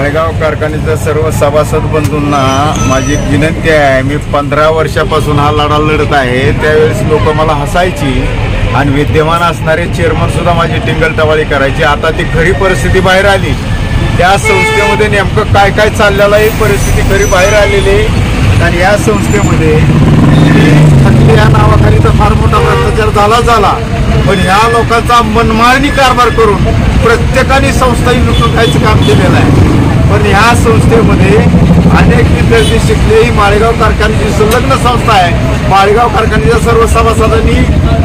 माळेगाव कारखान्याच्या सर्व सभासद बंधूंना माझी एक विनंती आहे। मी 15 वर्षापासून हा लढा लढत आहे। त्यावेळेस लोक मला हसायची आणि विद्यमान असणारे चेअरमन सुद्धा माझी टिंगलटवाळी करायची। आता ती खरी परिस्थिती बाहेर आली। त्या संस्थेमध्ये नेमकं काय काय चाललेलं आहे परिस्थिती खरी बाहेर आलेली आहे। आणि या संस्थेमध्ये या नावाखाली तर फार मोठा भ्रष्टाचार झाला, पण ह्या लोकांचा मनमाळणी कारभार करून प्रत्येकाने संस्था लुटून खायचं काम केलेलं आहे। पण ह्या संस्थेमध्ये अनेक विद्यार्थी शिकले। ही माळेगाव कारखान्याची संलग्न संस्था आहे। माळेगाव कारखान्याच्या सर्व सभासदांनी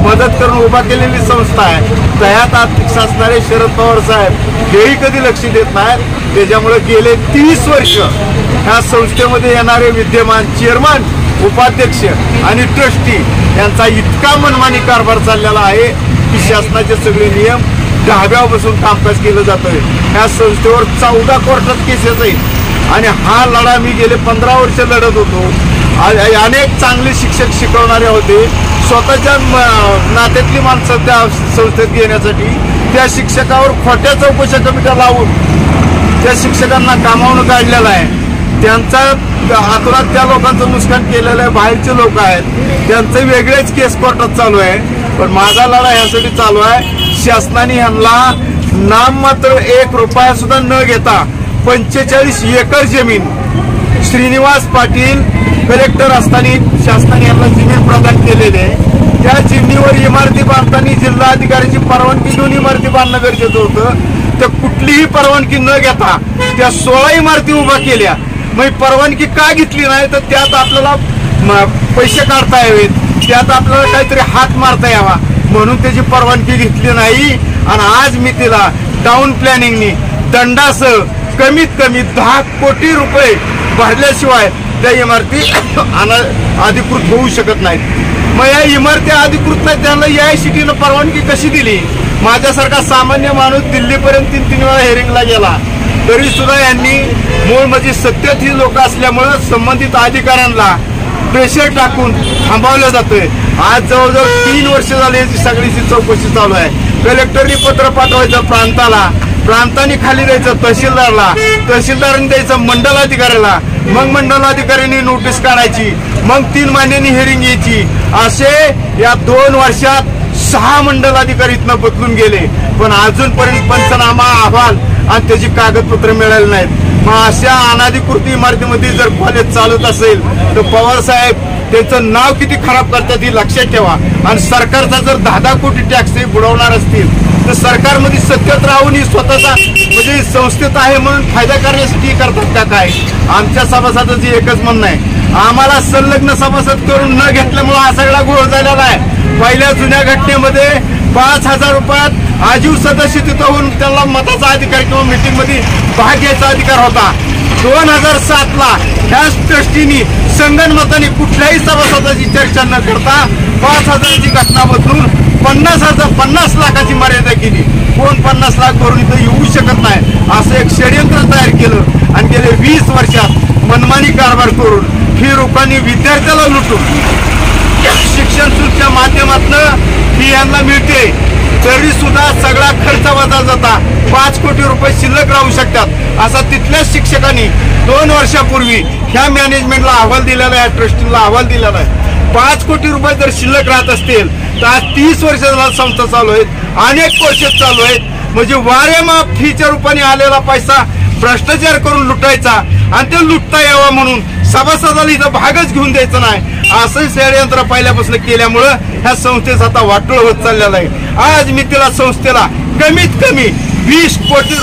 मदत करून उभा केलेली संस्था आहे। त्यात अध्यक्ष असणारे शरद पवार साहेब हेही कधी लक्ष देत नाहीत। त्याच्यामुळे गेले 30 वर्ष ह्या संस्थेमध्ये येणारे विद्यमान चेअरमन, उपाध्यक्ष आणि ट्रस्टी यांचा इतका मनमानी कारभार चाललेला आहे की शासनाचे सगळे नियम धाब्यावर बसून कामकाज केलं जातंय। ह्या संस्थेवर 14 कोर्टात केसेस आहेत आणि हा लढा मी गेले 15 वर्ष लढत होतो। अनेक चांगले शिक्षक शिकवणारे होते। स्वतःच्या नात्यातली माणसं त्या संस्थेत घेण्यासाठी त्या शिक्षकावर खोट्या चौकशा कमिट्या लावून त्या शिक्षकांना कामावून काढलेलं आहे। त्यांचा हातोहात त्या लोकांचं नुकसान केलेलं आहे। बाहेरचे लोक आहेत, त्यांचे वेगळेच केस कोर्टात चालू आहे। पण माझा लढा ह्यासाठी चालू आहे, शासनाने ह्यांना नाममात्र 1 रुपया सुद्धा न घेता 45 एकर जमीन श्रीनिवास पाटील कलेक्टर असताना शासनाने यांना जमीन प्रदान केलेली आहे। त्या जमिनीवर इमारती बांधताना जिल्हाधिकाऱ्याची परवानगी घेऊन इमारती बांधणं गरजेचं होतं। तर कुठलीही परवानगी न घेता त्या 16 इमारती उभा केल्या। मग परवानगी का घेतली नाही तर त्यात आपल्याला पैसे काढता यावेत, त्यात आपल्याला काहीतरी हात मारता यावा म्हणून त्याची परवानगी घेतली नाही। आणि आज मी तिला टाउन प्लॅनिंगनी दंडासह कमीत कमी 10 कोटी रुपये भरल्याशिवाय त्या इमारती अधिकृत होऊ शकत नाहीत। मग या इमारती अधिकृत नाही, त्यांना AICTE परवानगी कशी दिली? माझ्यासारखा सामान्य माणूस दिल्लीपर्यंत 3-3 वेळा हेरिंगला गेला तरी सुद्धा यांनी मूळ म्हणजे सत्तेत ही लोक असल्यामुळे संबंधित अधिकाऱ्यांना प्रेशर टाकून थांबवलं जातंय। आज जवळजवळ 3 वर्ष झाले याची सगळीची चौकशी चालू आहे। कलेक्टरनी पत्र पाठवायचं प्रांताला, प्रांताने खाली द्यायचं तहसीलदारला, तहसीलदारांनी द्यायचं मंडलाधिकाऱ्याला, मग मंडलाधिकाऱ्यांनी नोटीस काढायची, मग 3 महिन्यांनी हेरिंग यायची। असे या 2 वर्षात 6 मंडलाधिकारी इथनं बदलून गेले, पण अजूनपर्यंत पंचनामा अहवाल आणि त्याची कागदपत्र मिळाली नाहीत। मग अशा अनाधिकृत इमारतीमध्ये जर कॉलेज चालत असेल तर पवार साहेब त्यांचं नाव किती खराब करतात हे लक्षात ठेवा। आणि सरकारचा जर 10-10 कोटी टॅक्स बुडवणार असतील तर सरकारमध्ये सत्तेत राहून ही स्वतःचा म्हणजे संस्थेत आहे म्हणून फायदा करण्यासाठी करतात का काय? आमच्या सभासदांचं एकच म्हणणं आहे, आम्हाला संलग्न सभासद करून न घेतल्यामुळे हा सगळा घोळ झालेला आहे। पहिल्या जुन्या घटनेमध्ये 5,000 रुपयात आजीव सदस्य तिथं होऊन त्यांना मताचा अधिकार किंवा मीटिंग मध्ये भाग घ्यायचा अधिकार होता। 2007ला ह्याच ट्रस्टीनी संगणमताने कुठल्याही सभासदाची चर्चा न करता 5,000ची घटना बदलून 50 लाखाची मर्यादा केली। कोण 50 लाख भरून इथं येऊ शकत नाही असं एक षडयंत्र तयार केलं आणि गेले 20 वर्षात मनमानी कारभार करून ही लोकांनी विद्यार्थ्याला लुटून शिक्षण शुल्कच्या माध्यमातून ही यांना मिळते तरी सुद्धा सगळा खर्च वजा जाता 5 कोटी रुपये शिल्लक राहू शकतात असा तिथल्याच शिक्षकांनी 2 वर्षापूर्वी ह्या मॅनेजमेंटला अहवाल दिलेला आहे, ट्रस्टीला अहवाल दिलेला आहे। 5 कोटी रुपये जर शिल्लक राहत असतील तर आज 30 वर्ष संस्था चालू आहेत, अनेक कोर्सेस चालू आहेत। म्हणजे वारेमाप फीच्या रूपाने आलेला पैसा भ्रष्टाचार करून लुटायचा आणि ते लुटता यावा म्हणून सभासदाला इथं भागच घेऊन द्यायचं नाही असं षडयंत्र पहिल्यापासून केल्यामुळं ह्या संस्थेचा आता वाटोळ होत चाललेला आहे। आज मी तिला संस्थेला कमीत कमी 20 कोटी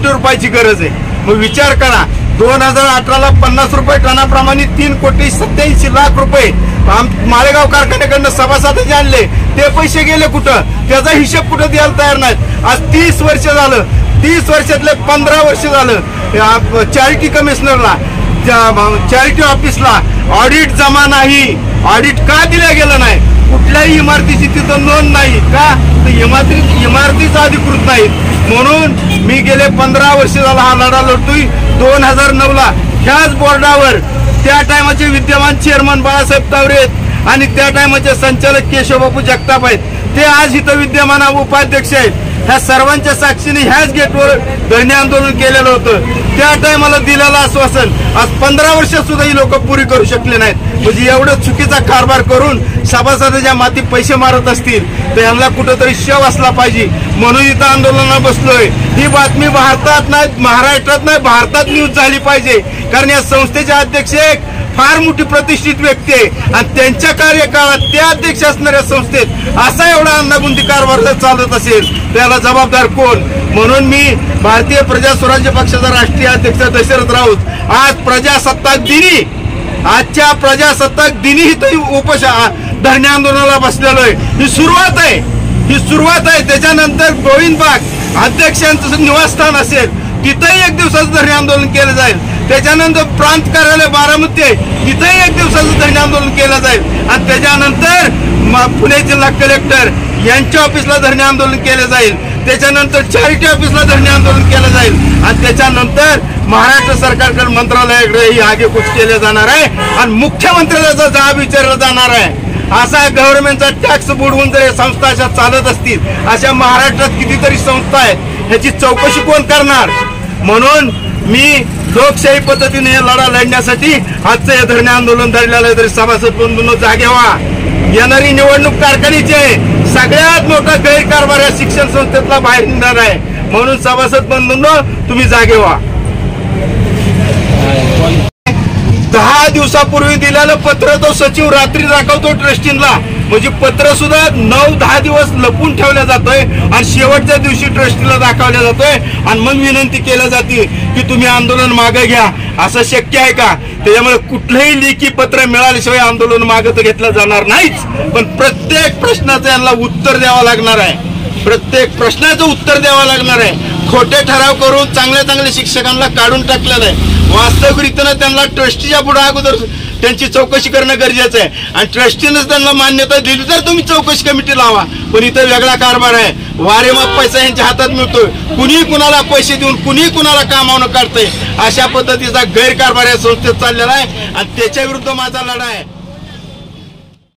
रुपयाची गरज आहे। मग विचार करा, 2018ला 50 रुपये टनाप्रमाणे 3,87,00,000 रुपये माळेगाव कारखान्याकडनं सभासदाचे आणले, ते पैसे गेले कुठं? त्याचा हिशोब कुठं द्यायला तयार नाहीत। आज 30 वर्ष झालं, 30 वर्षातले 15 वर्ष झालं चॅरिटी कमिशनरला, चॅरिटी ऑफिसला ऑडिट जमा नाही। ऑडिट का दिलं गेलं नाही? कुठल्याही इमारतीची तिथं नोंद नाही का? इमारतीच अधिकृत नाहीत म्हणून मी गेले 15 वर्ष झाला हा लढा लढतोय। 2009ला ह्याच बोर्डावर त्या टायमाचे विद्यमान चेअरमन बाळासाहेब तावरे आणि त्या टायमाचे संचालक केशवबापू जगताप आहेत, ते आज इथं विद्यमान उपाध्यक्ष आहेत। ह्या सर्वांच्या साक्षीने ह्याच गेटवर धरणे आंदोलन केलेलं होतं. त्या टायमाला दिलेलं आश्वासन आज 15 वर्षात सुद्धा ही लोक पुरी करू शकले नाहीत. म्हणजे एवढं चुकीचा कारभार करून सभासदाच्या माती पैसे मारत असतील तर यांना कुठंतरी शव असला पाहिजे. म्हणून इथं आंदोलनाला बसलोय. ही बातमी भारतात नाही, महाराष्ट्रात नाही, भारतात न्यूज झाली पाहिजे. कारण या संस्थेचे अध्यक्ष एक फार मोठी प्रतिष्ठित व्यक्ती आहे आणि त्यांच्या कार्यकाळात त्या अध्यक्ष असणाऱ्या संस्थेत असा एवढा अंदागुंदी कारभार जर चालत असेल त्याला जबाबदार कोण. म्हणून मी भारतीय प्रजा स्वराज्य पक्षाचा राष्ट्रीय अध्यक्ष दशरथ राऊत आज प्रजासत्ताक दिनी, आजच्या प्रजासत्ताक दिनी इथं धरणे आंदोलनाला बसलेलो आहे. ही सुरुवात आहे, ही सुरुवात आहे. त्याच्यानंतर गोविंदबाग अध्यक्षांचं निवासस्थान असेल तिथंही एक दिवसाचं धरणे आंदोलन केलं जाईल. त्याच्यानंतर प्रांत कार्यालय बारामती तिथंही एक दिवसाचं धरणे आंदोलन केलं जाईल आणि त्याच्यानंतर पुणे जिल्हा कलेक्टर यांच्या ऑफिसला धरणे आंदोलन केलं जाईल. त्याच्यानंतर चॅरिटी ऑफिसला धरणे आंदोलन केलं जाईल आणि त्याच्यानंतर महाराष्ट्र सरकारकडे मंत्रालयाकडे ही आगेकूच केले जाणार आहे आणि मुख्यमंत्र्याचा जाब विचारला जाणार आहे. असा गव्हर्नमेंटचा टॅक्स बुडवून जर संस्था अशा चालत असतील, अशा महाराष्ट्रात कितीतरी संस्था आहेत, ह्याची चौकशी कोण करणार. म्हणून मी लोकशाही पद्धतीने हे लढा लढण्यासाठी आजचं हे धरणे आंदोलन धरलेलं आहे. तरी सभासद बंधूंनो जागे व्हा. येणारी निवडणूक कारखान्याची आहे. सगळ्यात मोठा गैरकारभार या शिक्षण संस्थेतला बाहेर निघणार आहे. म्हणून सभासद बंधूंनो तुम्ही जागे व्हा. 10 दिवसापूर्वी दिलेलं पत्र तो सचिव रात्री दाखवतो ट्रस्टींना. म्हणजे पत्र सुद्धा 9-10 दिवस लपून ठेवलं जातोय आणि शेवटच्या दिवशी ट्रस्टीला दाखवल्या जातोय आणि मग विनंती केली जाते की तुम्ही आंदोलन मागे घ्या. असं शक्य आहे का. त्याच्यामुळे कुठलंही लेखी पत्र मिळाल्याशिवाय आंदोलन मागे तर घेतलं जाणार नाहीच. पण प्रत्येक प्रश्नाचं यांना उत्तर द्यावं लागणार आहे. प्रत्येक प्रश्नाचं उत्तर द्यावं लागणार आहे. खोटे ठराव करून चांगल्या शिक्षकांना काढून टाकलेलं आहे. वास्तविकरित्यानं त्यांना ट्रस्टीच्या पुढे अगोदर त्यांची चौकशी करणं गरजेचं आहे आणि ट्रस्टीनंच त्यांना मान्यता दिली तर तुम्ही चौकशी कमिटी लावा. पण इथं वेगळा कारभार आहे. वारेमाप पैसा यांच्या हातात मिळतोय. कुणी कुणाला पैसे देऊन कुणी कुणाला कामावून काढतंय. अशा पद्धतीचा गैरकारभार या संस्थेत चाललेला आहे आणि त्याच्या विरुद्ध माझा लढा आहे.